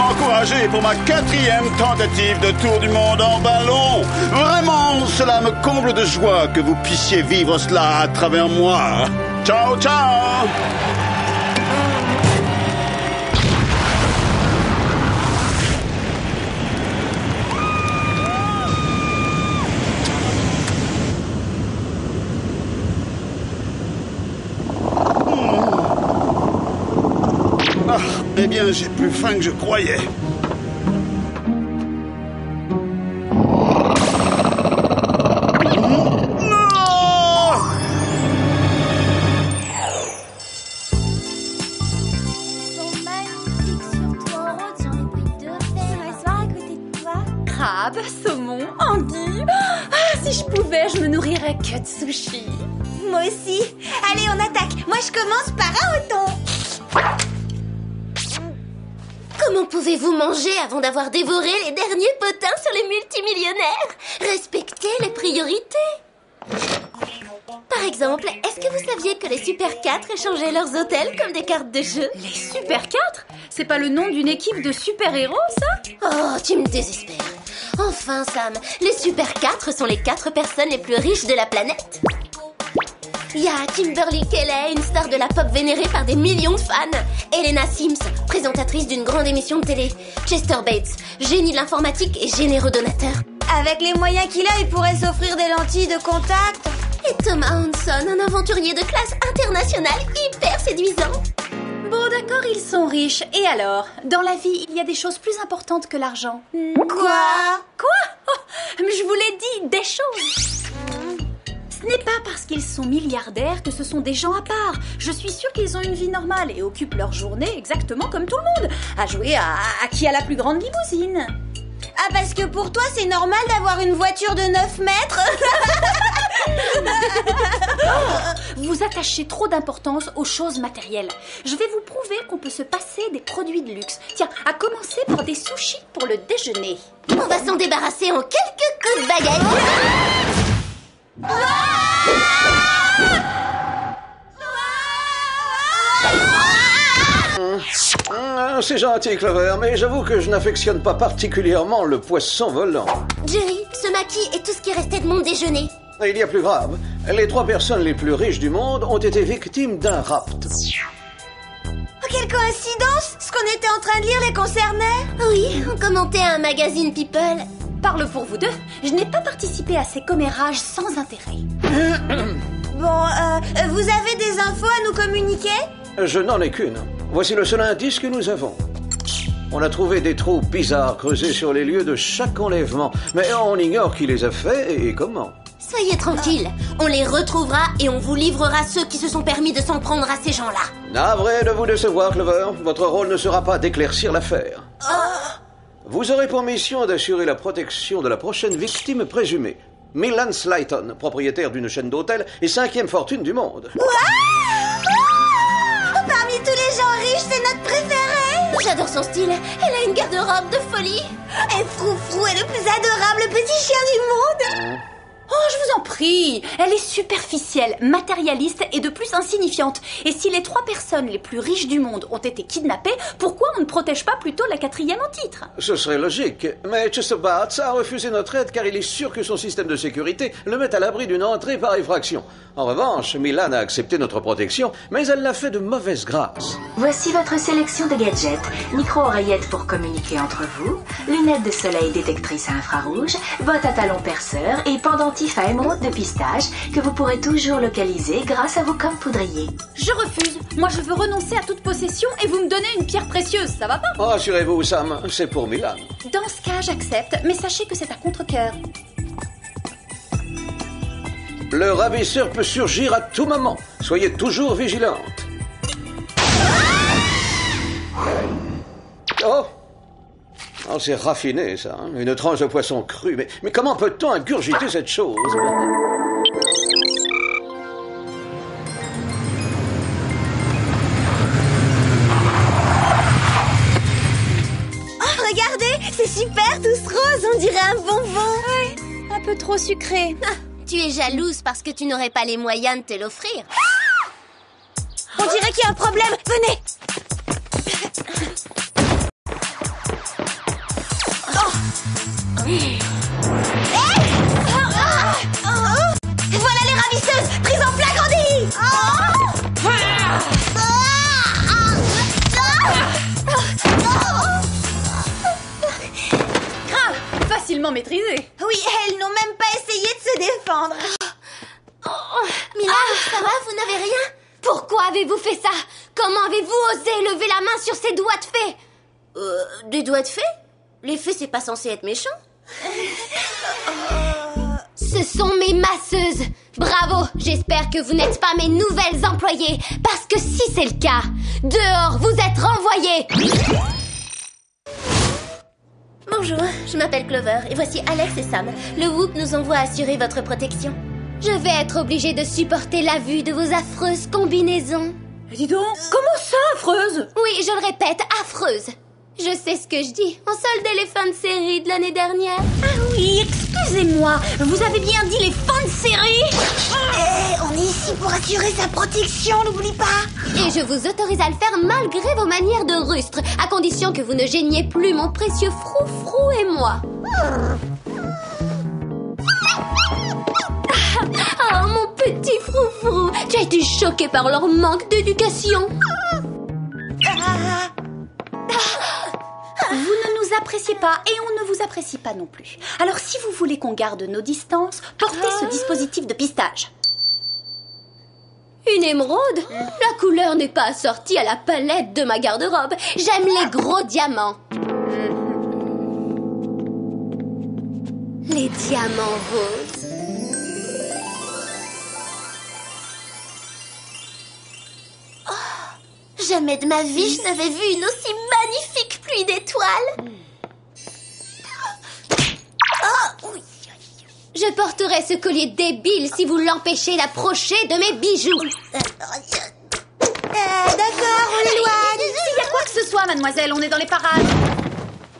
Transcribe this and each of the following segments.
encouragé pour ma 4e tentative de tour du monde en ballon. Vraiment, cela me comble de joie que vous puissiez vivre cela à travers moi. Ciao, ciao! Eh bien, j'ai plus faim que je croyais. Crabe, saumon, anguille. Ah, si je pouvais, je me nourrirais que de sushi. Moi aussi. Allez, on attaque. Moi, je commence par un thon. Comment pouvez-vous manger avant d'avoir dévoré les derniers potins sur les multimillionnaires? Respectez les priorités. Par exemple, est-ce que vous saviez que les Super 4 échangeaient leurs hôtels comme des cartes de jeu? Les Super 4? C'est pas le nom d'une équipe de super-héros, ça? Oh, tu me désespères. Enfin, Sam, les Super 4 sont les 4 personnes les plus riches de la planète. Il y a Kimberly Kelly, une star de la pop vénérée par des millions de fans. Elena Sims, présentatrice d'une grande émission de télé. Chester Bates, génie de l'informatique et généreux donateur. Avec les moyens qu'il a, il pourrait s'offrir des lentilles de contact. Et Thomas Hanson, un aventurier de classe internationale hyper séduisant. Bon, d'accord, ils sont riches. Et alors? Dans la vie, il y a des choses plus importantes que l'argent. Quoi? Oh, mais je vous l'ai dit, des choses. Ce n'est pas parce qu'ils sont milliardaires que ce sont des gens à part. Je suis sûre qu'ils ont une vie normale et occupent leur journée exactement comme tout le monde. À jouer à qui a la plus grande limousine. Ah, parce que pour toi, c'est normal d'avoir une voiture de 9 mètres? Vous attachez trop d'importance aux choses matérielles. Je vais vous prouver qu'on peut se passer des produits de luxe. Tiens, à commencer par des sushis pour le déjeuner. On va s'en débarrasser en quelques coups de baguette. C'est gentil, Clover, mais j'avoue que je n'affectionne pas particulièrement le poisson volant. Jerry, ce maquis est tout ce qui restait de mon déjeuner. Il y a plus grave. Les 3 personnes les plus riches du monde ont été victimes d'un rapt. Oh, quelle coïncidence! Ce qu'on était en train de lire les concernait. Oui, on commentait un magazine People. Parle pour vous deux, je n'ai pas participé à ces commérages sans intérêt. Bon, vous avez des infos à nous communiquer? Je n'en ai qu'une. Voici le seul indice que nous avons. On a trouvé des trous bizarres creusés sur les lieux de chaque enlèvement, mais on ignore qui les a faits et comment. Soyez tranquille, on les retrouvera et on vous livrera ceux qui se sont permis de s'en prendre à ces gens-là. Navré de vous décevoir, Clover. Votre rôle ne sera pas d'éclaircir l'affaire. Vous aurez pour mission d'assurer la protection de la prochaine victime présumée. Milan Slayton, propriétaire d'une chaîne d'hôtels et 5e fortune du monde. Parmi tous les gens riches, c'est notre préférée. J'adore son style, elle a une garde-robe de folie. Et Froufrou est le plus adorable petit chien du monde. Oh, je vous en prie, elle est superficielle, matérialiste et de plus insignifiante. Et si les 3 personnes les plus riches du monde ont été kidnappées, pourquoi on ne protège pas plutôt la 4e en titre? Ce serait logique, mais Chester Bates a refusé notre aide car il est sûr que son système de sécurité le met à l'abri d'une entrée par effraction. En revanche, Milan a accepté notre protection, mais elle l'a fait de mauvaise grâce. Voici votre sélection de gadgets. Micro-oreillettes pour communiquer entre vous, lunettes de soleil détectrices à infrarouge, bottes à talons perceurs et pendentifs à émeraude de pistache que vous pourrez toujours localiser grâce à vos cornes poudriers. Je refuse. Moi, je veux renoncer à toute possession et vous me donnez une pierre précieuse, ça va pas? Rassurez-vous, Sam, c'est pour Milan. Dans ce cas, j'accepte, mais sachez que c'est à contre-cœur. Le ravisseur peut surgir à tout moment. Soyez toujours vigilante. Oh, c'est raffiné, ça. Hein? Une tranche de poisson cru. Mais comment peut-on ingurgiter cette chose? Oh, regardez, c'est super, tous roses, on dirait un bonbon. Ouais, un peu trop sucré. Tu es jalouse parce que tu n'aurais pas les moyens de te l'offrir. On dirait qu'il y a un problème, venez. maîtrisé. Oui, elles n'ont même pas essayé de se défendre. Milan, ça va, vous n'avez rien? Pourquoi avez-vous fait ça? Comment avez-vous osé lever la main sur ces doigts de fée? Des doigts de fée? Les fées, c'est pas censé être méchant. Ce sont mes masseuses. Bravo, j'espère que vous n'êtes pas mes nouvelles employées. Parce que si c'est le cas, dehors, vous êtes renvoyés. Bonjour, je m'appelle Clover et voici Alex et Sam. Le Whoop nous envoie assurer votre protection. Je vais être obligée de supporter la vue de vos affreuses combinaisons. Dis donc, comment ça, affreuse? Oui, je le répète, affreuse. Je sais ce que je dis. On soldait les fins de série de l'année dernière. Ah oui, excusez-moi, vous avez bien dit les fins de série? On est ici pour assurer sa protection, n'oublie pas. Et je vous autorise à le faire malgré vos manières de rustre, à condition que vous ne gêniez plus mon précieux Froufrou et moi. Ah, mon petit Froufrou, tu as été choqué par leur manque d'éducation. Vous ne nous appréciez pas et on ne vous apprécie pas non plus. Alors si vous voulez qu'on garde nos distances, portez ce dispositif de pistage. Une émeraude? La couleur n'est pas assortie à la palette de ma garde-robe. J'aime les gros diamants. Les diamants roses. Jamais de ma vie je n'avais vu une aussi magnifique pluie d'étoiles. Oh, oui. Je porterai ce collier débile si vous l'empêchez d'approcher de mes bijoux. D'accord, on l'éloigne. S'il y a quoi que ce soit, mademoiselle, on est dans les parages.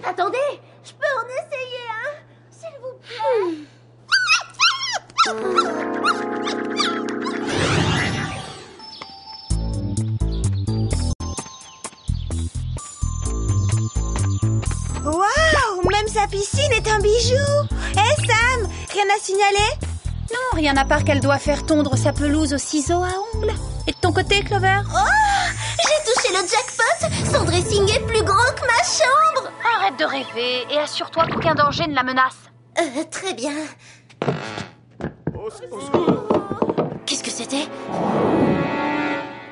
Attendez, je peux en essayer un, s'il vous plaît. Waouh, même sa piscine est un bijou. Hé Sam, rien à signaler? Non, rien à part qu'elle doit faire tondre sa pelouse au ciseau à ongles. Et de ton côté, Clover? J'ai touché le jackpot. Son dressing est plus grand que ma chambre. Arrête de rêver et assure-toi qu'aucun danger ne la menace. Très bien. Qu'est-ce que c'était?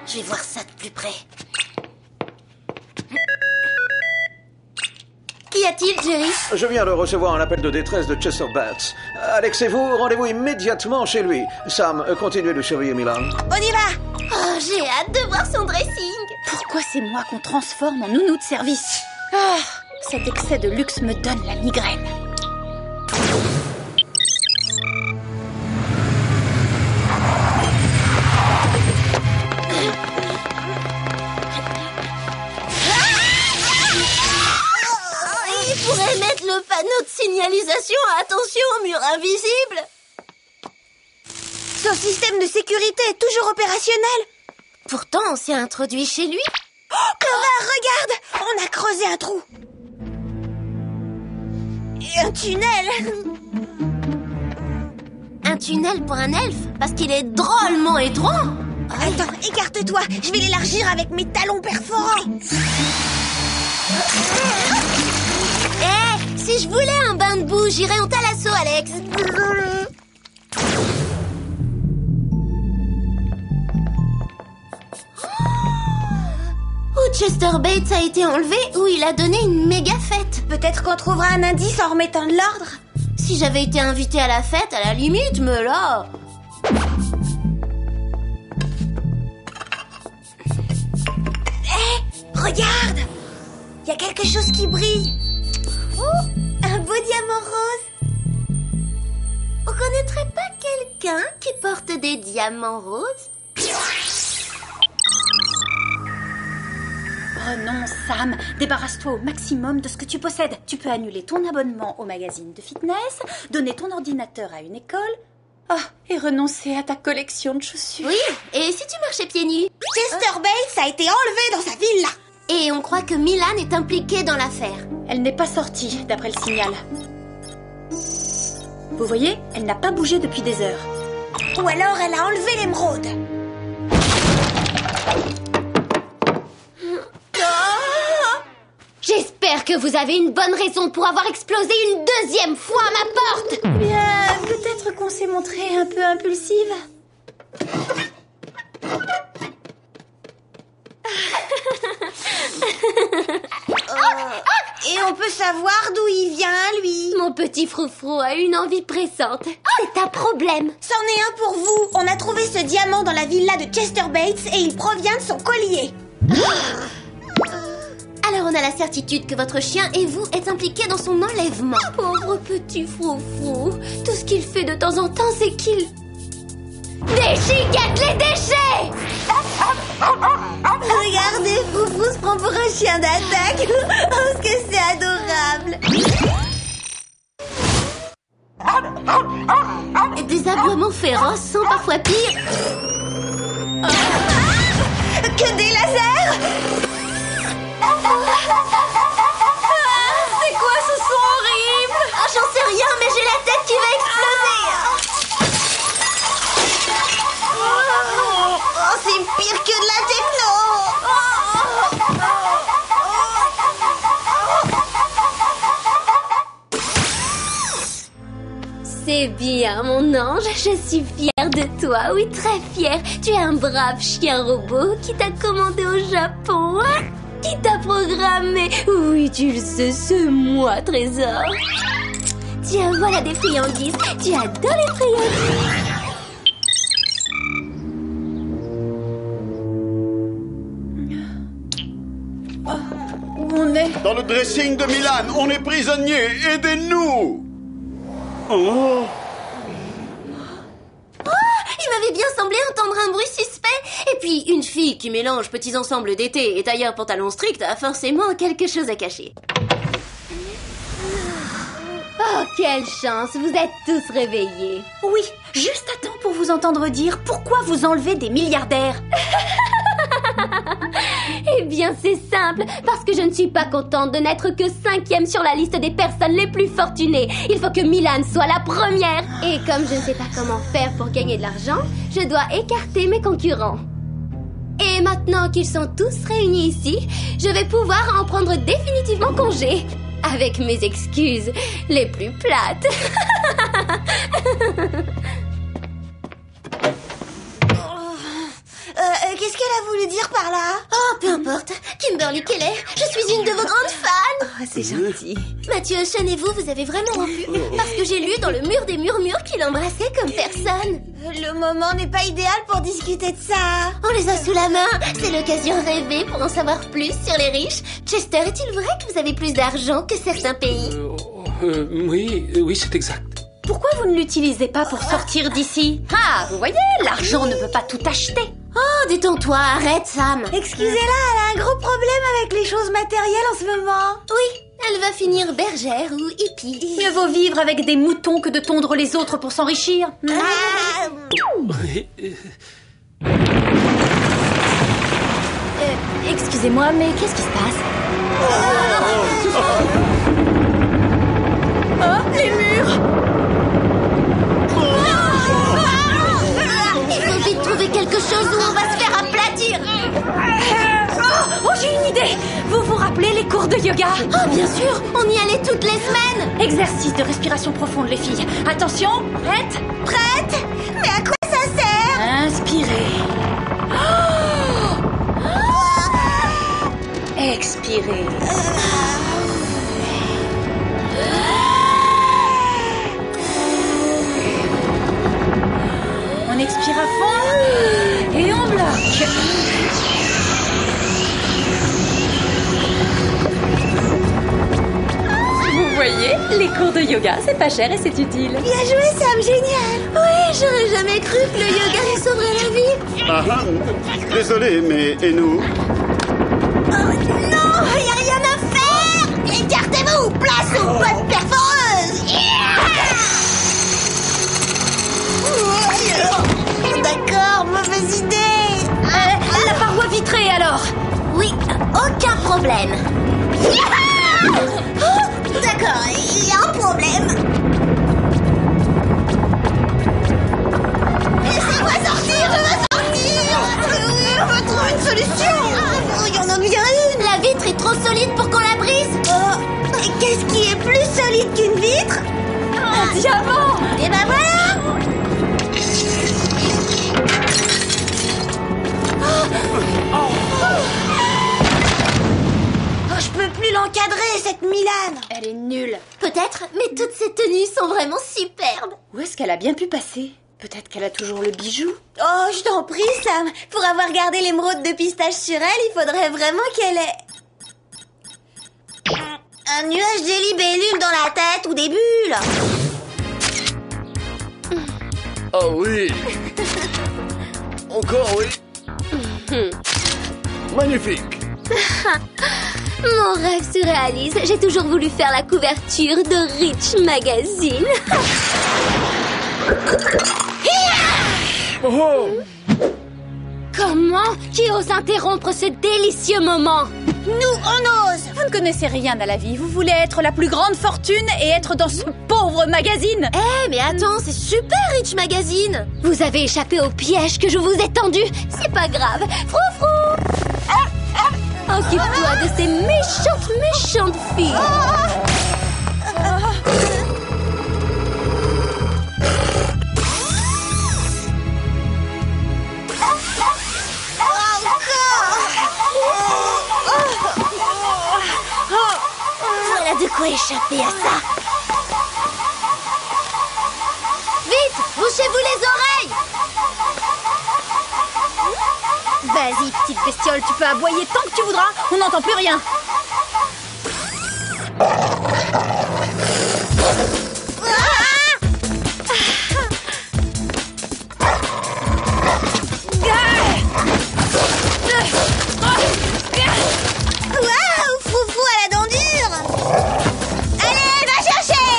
Je vais voir ça de plus près. Qu'y a-t-il, Jerry? Je viens de recevoir un appel de détresse de Chester Bats. Alex et vous, rendez-vous immédiatement chez lui. Sam, continuez de surveiller Milan. On y va. Oh, j'ai hâte de voir son dressing. Pourquoi c'est moi qu'on transforme en nounou de service? Cet excès de luxe me donne la migraine. Il pourrait mettre le panneau de signalisation «Attention, mur invisible». Son système de sécurité est toujours opérationnel. Pourtant, on s'est introduit chez lui. Oh, Clover, regarde, on a creusé un trou. Et un tunnel. Un tunnel pour un elfe, parce qu'il est drôlement étroit. Attends, écarte-toi, je vais l'élargir avec mes talons perforants. Si je voulais un bain de boue, j'irais en Thalasso, Alex. Où Chester Bates a été enlevé, où il a donné une méga fête. Peut-être qu'on trouvera un indice en remettant de l'ordre. Si j'avais été invitée à la fête, à la limite, mais là... Regarde, il y a quelque chose qui brille. Oh, un beau diamant rose. On connaîtrait pas quelqu'un qui porte des diamants roses? Oh non, Sam, débarrasse-toi au maximum de ce que tu possèdes. Tu peux annuler ton abonnement au magazine de fitness, donner ton ordinateur à une école, et renoncer à ta collection de chaussures. Oui, et si tu marchais pieds nus? Chester Bates a été enlevé dans sa villa. Et on croit que Milan est impliquée dans l'affaire. Elle n'est pas sortie, d'après le signal. Vous voyez, elle n'a pas bougé depuis des heures. Ou alors elle a enlevé l'émeraude. J'espère J'espère que vous avez une bonne raison pour avoir explosé une deuxième fois à ma porte. Bien, peut-être qu'on s'est montré un peu impulsive. Et on peut savoir d'où il vient, lui? Mon petit froufrou a une envie pressante. C'est un problème. C'en est un pour vous. On a trouvé ce diamant dans la villa de Chester Bates et il provient de son collier. Alors on a la certitude que votre chien et vous êtes impliqués dans son enlèvement. Pauvre petit froufrou. Tout ce qu'il fait de temps en temps, c'est qu'il... déchiquette les déchets. Regardez, Froufrou se prend pour un chien d'attaque. Oh, ce que c'est adorable. Des aboiements féroces sont parfois pires. Que des lasers. C'est quoi ce son horrible? Oh, j'en sais rien, mais j'ai la tête qui va exploser. Oh, c'est pire que de la techno. C'est bien, mon ange. Je suis fière de toi. Oui, très fière. Tu es un brave chien robot qui t'a commandé au Japon. Hein? Qui t'a programmé. Oui, tu le sais, c'est moi, trésor. Tiens, voilà des friandises. Tu adores les friandises. Où on est? Dans le dressing de Milan, on est prisonniers. Aidez-nous. Oh. Il m'avait bien semblé entendre un bruit suspect. Et puis, une fille qui mélange petits ensembles d'été et tailleur pantalon strict a forcément quelque chose à cacher. Oh, quelle chance, vous êtes tous réveillés. Oui, juste à temps pour vous entendre dire pourquoi vous enlevez des milliardaires. Eh bien, c'est simple, parce que je ne suis pas contente de n'être que 5e sur la liste des personnes les plus fortunées. Il faut que Milan soit la première. Et comme je ne sais pas comment faire pour gagner de l'argent, je dois écarter mes concurrents. Et maintenant qu'ils sont tous réunis ici, je vais pouvoir en prendre définitivement congé. Avec mes excuses les plus plates. Qu'est-ce qu'elle a voulu dire par là? Oh, peu importe. Kimberly Kelly, je suis une de vos grandes fans. Oh, c'est gentil. Mathieu Ocean et vous avez vraiment rompu. Parce que j'ai lu dans le mur des murmures qu'il embrassait comme personne. Le moment n'est pas idéal pour discuter de ça. On les a sous la main. C'est l'occasion rêvée pour en savoir plus sur les riches. Chester, est-il vrai que vous avez plus d'argent que certains pays? Oui, c'est exact. Pourquoi vous ne l'utilisez pas pour sortir d'ici? Ah, vous voyez, l'argent ne peut pas tout acheter. Oh, détends-toi, arrête, Sam. Excusez-la, elle a un gros problème avec les choses matérielles en ce moment. Oui, elle va finir bergère ou hippie. Mieux vaut vivre avec des moutons que de tondre les autres pour s'enrichir. Excusez-moi, mais qu'est-ce qui se passe? Oh, les murs! Il faut vite trouver quelque chose où on va se faire aplatir. Oh, j'ai une idée! Vous vous rappelez les cours de yoga? Oh, bien sûr, on y allait toutes les semaines. Exercice de respiration profonde, les filles. Attention, prête? Prête? Mais à quoi ça sert? Inspirez. Expirez. On expire à fond et on bloque. Vous voyez, les cours de yoga, c'est pas cher et c'est utile. Bien joué, Sam, génial. Oui, j'aurais jamais cru que le yoga nous sauverait la vie. Ah, désolé, mais et nous? Non, y a rien à faire. Écartez-vous, place aux bonnes perforeuses. D'accord, mauvaise idée. La paroi vitrée alors. Oui, aucun problème. D'accord, il y a un problème. Laissez-moi sortir, je veux sortir. On va trouver une solution. Il y en a bien une. La vitre est trop solide pour qu'on la brise. Oh, ridicule. Peut-être, mais toutes ces tenues sont vraiment superbes. Où est-ce qu'elle a bien pu passer? Peut-être qu'elle a toujours le bijou. Oh, je t'en prie, Sam. Pour avoir gardé l'émeraude de pistache sur elle, il faudrait vraiment qu'elle ait... un nuage de libellule dans la tête ou des bulles. Oh oui. Encore oui. Magnifique. Mon rêve se réalise. J'ai toujours voulu faire la couverture de Rich Magazine. Oh. Comment? Qui ose interrompre ce délicieux moment? Nous, on ose. Vous ne connaissez rien à la vie. Vous voulez être la plus grande fortune et être dans ce pauvre magazine. Mais attends, c'est super Rich Magazine. Vous avez échappé au piège que je vous ai tendu. C'est pas grave. Froufrou. Occupe-toi de ces méchantes filles. Voilà de quoi échapper à ça. Vite, bouchez-vous les oreilles. Vas-y, petite bestiole, tu peux aboyer tant que tu voudras. On n'entend plus rien. Waouh, Froufrou à la dent dure. Allez, va chercher.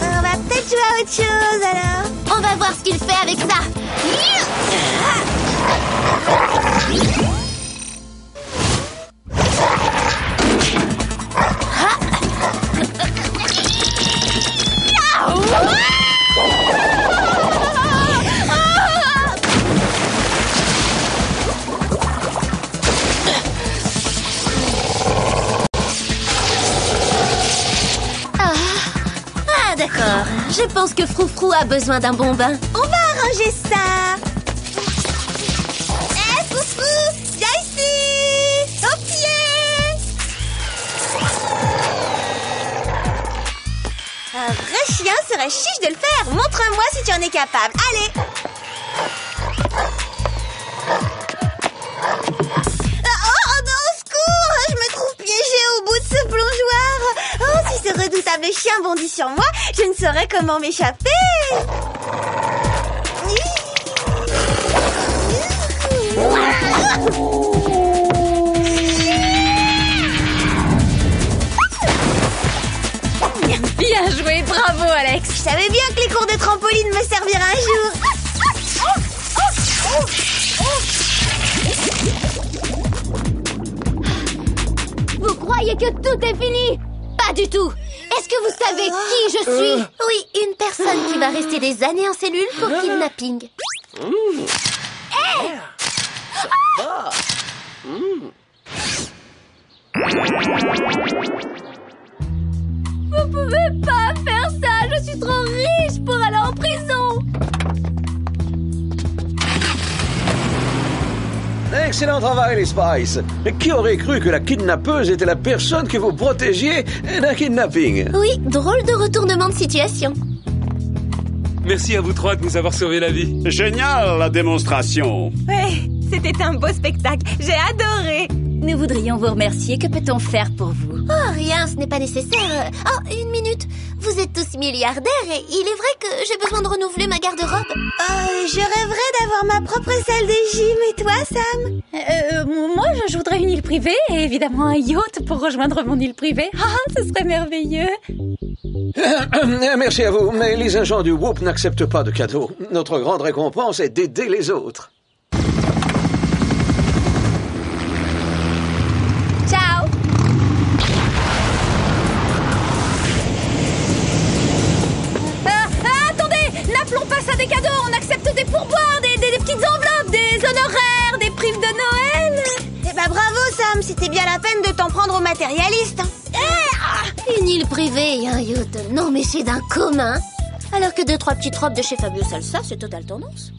On va peut-être jouer à autre chose, alors. On va voir ce qu'il fait avec ça. D'accord. Je pense que Froufrou a besoin d'un bon bain. On va arranger ça. Froufrou, viens ici. Au pied. Un vrai chien serait chiche de le faire. Montre-moi si tu en es capable. Allez. Oh non, au secours. Je me trouve piégée au bout de ce plongeoir. Oh, si ce redoutable chien bondit sur moi, je ne saurais comment m'échapper. Bien joué, bravo Alex. Je savais bien que les cours de trampoline me serviraient un jour. Vous croyez que tout est fini? Pas du tout. Est-ce que vous savez qui je suis? Oui, une personne qui va rester des années en cellule pour kidnapping. Vous pouvez pas faire ça. Je suis trop riche pour aller en prison. Excellent travail, les Spice. Mais qui aurait cru que la kidnappeuse était la personne que vous protégiez d'un kidnapping? Oui, drôle de retournement de situation. Merci à vous trois de nous avoir sauvé la vie. Génial, la démonstration. Ouais, c'était un beau spectacle. J'ai adoré. Nous voudrions vous remercier. Que peut-on faire pour vous? Oh, rien, ce n'est pas nécessaire. Oh, une minute. Vous êtes tous milliardaires et il est vrai que j'ai besoin de renouveler ma garde-robe. Je rêverais d'avoir ma propre salle de gym. Et toi, Sam? Moi, je voudrais une île privée et évidemment un yacht pour rejoindre mon île privée. Ah, ce serait merveilleux. Merci à vous, mais les agents du Whoop n'acceptent pas de cadeaux. Notre grande récompense est d'aider les autres. Ciao. Attendez, n'appelons pas ça des cadeaux. On accepte des pourboires, des petites enveloppes, des honoraires, des primes de Noël. Eh ben bravo, Sam. C'était bien la peine de t'en prendre aux matérialistes. Une île privée et un yacht. Non, mais c'est d'un commun. Alors que 2-3 petites robes de chez Fabio Salsa, c'est totale tendance.